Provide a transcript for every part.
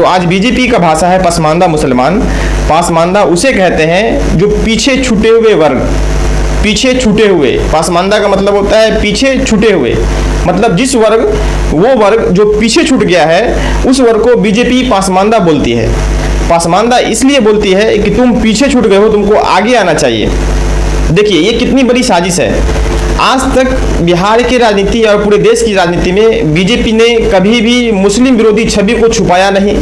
तो आज बीजेपी का भाषा है पसमानदा मुसलमान। पासमानदा उसे कहते हैं जो पीछे छूटे हुए वर्ग, पीछे छूटे हुए। पासमानदा का मतलब होता है पीछे छूटे हुए, मतलब जिस वर्ग, वो वर्ग जो पीछे छूट गया है उस वर्ग को बीजेपी पासमानदा बोलती है। पासमानदा इसलिए बोलती है कि तुम पीछे छूट गए हो, तुमको आगे आना चाहिए। देखिए ये कितनी बड़ी साजिश है। आज तक बिहार की राजनीति और पूरे देश की राजनीति में बीजेपी ने कभी भी मुस्लिम विरोधी छवि को छुपाया नहीं,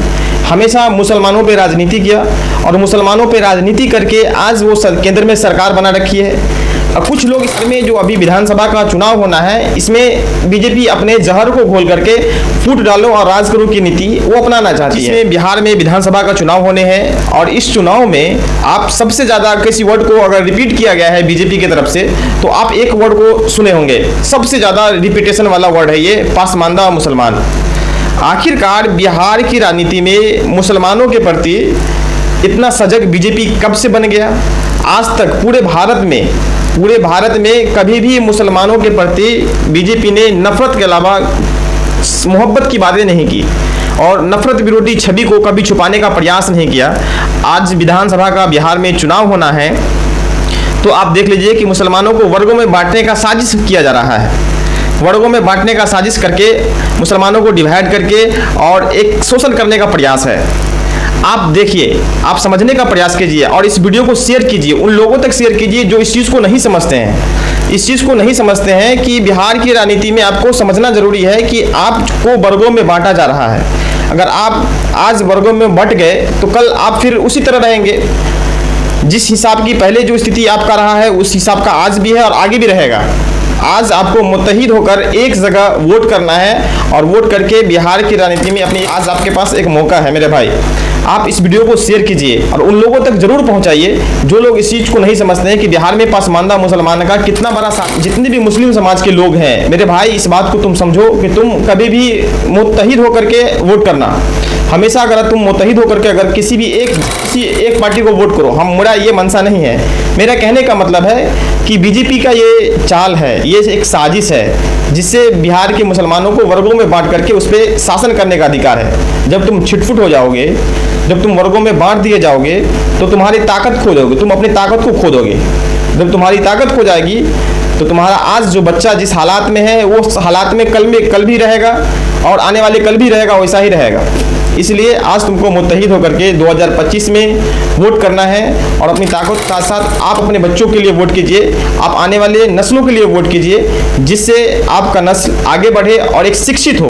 हमेशा मुसलमानों पे राजनीति किया और मुसलमानों पे राजनीति करके आज वो केंद्र में सरकार बना रखी है। अब कुछ लोग इसमें जो अभी विधानसभा का चुनाव होना है, इसमें बीजेपी अपने जहर को घोल करके फूट डालो और राज करो की नीति वो अपनाना चाहती है। बिहार में विधानसभा का चुनाव होने हैं और इस चुनाव में आप सबसे ज़्यादा किसी वर्ड को अगर रिपीट किया गया है बीजेपी की तरफ से, तो आप एक वर्ड को सुने होंगे, सबसे ज़्यादा रिपीटेशन वाला वर्ड है ये, पासमानदा मुसलमान। आखिरकार बिहार की राजनीति में मुसलमानों के प्रति इतना सजग बीजेपी कब से बन गया? आज तक पूरे भारत में कभी भी मुसलमानों के प्रति बीजेपी ने नफरत के अलावा मोहब्बत की बातें नहीं की और नफरत विरोधी छवि को कभी छुपाने का प्रयास नहीं किया। आज विधानसभा का बिहार में चुनाव होना है तो आप देख लीजिए कि मुसलमानों को वर्गों में बांटने का साजिश किया जा रहा है, वर्गों में बांटने का साजिश करके मुसलमानों को डिवाइड करके और एक शोषण करने का प्रयास है। आप देखिए, आप समझने का प्रयास कीजिए और इस वीडियो को शेयर कीजिए, उन लोगों तक शेयर कीजिए जो इस चीज़ को नहीं समझते हैं। इस चीज़ को नहीं समझते हैं कि बिहार की राजनीति में आपको समझना जरूरी है कि आपको वर्गों में बांटा जा रहा है। अगर आप आज वर्गों में बंट गए तो कल आप फिर उसी तरह रहेंगे। जिस हिसाब की पहले जो स्थिति आपका रहा है उस हिसाब का आज भी है और आगे भी रहेगा। आज आपको मुत्तहिद होकर एक जगह वोट करना है और वोट करके बिहार की राजनीति में अपनी, आज आपके पास एक मौका है मेरे भाई। आप इस वीडियो को शेयर कीजिए और उन लोगों तक जरूर पहुंचाइए जो लोग इस चीज़ को नहीं समझते हैं कि बिहार में पासमानदा मुसलमान का कितना बड़ा जितने भी मुस्लिम समाज के लोग हैं मेरे भाई, इस बात को तुम समझो कि तुम कभी भी मुत्तहिद होकर के वोट करना। हमेशा अगर तुम मुत्तहिद होकर के अगर किसी एक पार्टी को वोट करो, मेरा ये मंशा नहीं है। मेरा कहने का मतलब है कि बीजेपी का ये चाल है, ये एक साजिश है जिससे बिहार के मुसलमानों को वर्गों में बांट करके उस पर शासन करने का अधिकार है। जब तुम छिटफुट हो जाओगे, जब तुम वर्गों में बांट दिए जाओगे तो तुम्हारी ताकत खो दोगे, तुम अपनी ताकत को खो दोगे। जब तुम्हारी ताकत खो जाएगी तो तुम्हारा आज जो बच्चा जिस हालात में है वो हालात में कल भी रहेगा और आने वाले कल भी रहेगा, वैसा ही रहेगा। इसलिए आज तुमको मुत्तहिद होकर के 2025 में वोट करना है और अपनी ताकत के साथ साथ आप अपने बच्चों के लिए वोट कीजिए, आप आने वाले नस्लों के लिए वोट कीजिए, जिससे आपका नस्ल आगे बढ़े और एक शिक्षित हो।